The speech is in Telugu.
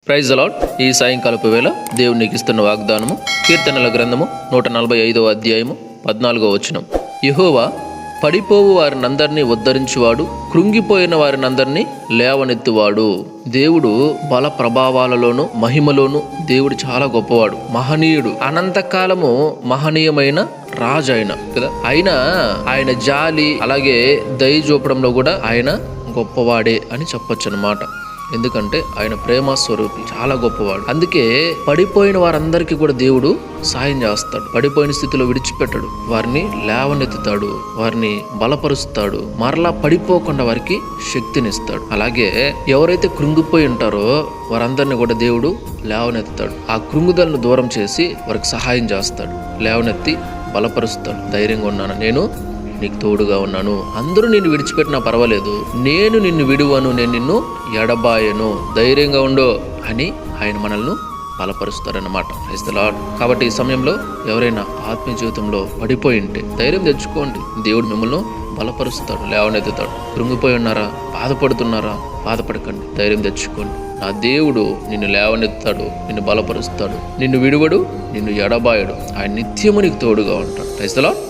Praise the lord. ఈ సాయంకాలపు వేళ దేవుడు నీకు ఇస్తున్న వాగ్దానము కీర్తనల గ్రంథము 145వ అధ్యాయము 14వ వచనం. యెహోవా పడిపోవు వారినందరినీ ఉద్ధరించువాడు, కృంగిపోయిన వారినందరినీ లేవనెత్తువాడు. దేవుడు బల ప్రభావాలలోను మహిమలోను దేవుడు చాలా గొప్పవాడు, మహనీయుడు, అనంతకాలము మహనీయమైన రాజు ఆయన కదా. ఆయన జాలి అలాగే దయ చూపడంలో కూడా ఆయన గొప్పవాడే అని చెప్పొచ్చు అన్నమాట. ఎందుకంటే ఆయన ప్రేమ స్వరూపి, చాలా గొప్పవాడు. అందుకే పడిపోయిన వారందరికీ కూడా దేవుడు సాయం చేస్తాడు. పడిపోయిన స్థితిలో విడిచిపెట్టడు, వారిని లేవనెత్తుతాడు, వారిని బలపరుస్తాడు, మరలా పడిపోకుండా వారికి శక్తినిస్తాడు. అలాగే ఎవరైతే కృంగిపోయి ఉంటారో వారందరినీ కూడా దేవుడు లేవనెత్తుతాడు. ఆ కృంగుదలను దూరం చేసి వారికి సహాయం చేస్తాడు, లేవనెత్తి బలపరుస్తాడు. ధైర్యంగా ఉన్నాను, నేను నీకు తోడుగా ఉన్నాను, అందరూ నిన్ను విడిచిపెట్టినా పర్వాలేదు, నేను నిన్ను విడువను, నేను నిన్ను ఎడబాయను, ధైర్యంగా ఉండు అని ఆయన మనల్ని బలపరుస్తారన్నమాట. Praise the lord. కాబట్టి ఈ సమయంలో ఎవరైనా ఆత్మీయ జీవితంలో పడిపోయి ఉంటే ధైర్యం తెచ్చుకోండి, దేవుడు మిమ్మల్ని బలపరుస్తాడు, లేవనెత్తుతాడు. కృంగిపోయి ఉన్నారా, బాధపడుతున్నారా, బాధపడకండి, ధైర్యం తెచ్చుకోండి. నా దేవుడు నిన్ను లేవనెత్తాడు, నిన్ను బలపరుస్తాడు, నిన్ను విడువడు, నిన్ను ఎడబాయడు. ఆయన నిత్యము నీకు తోడుగా ఉంటాడు. Praise the lord.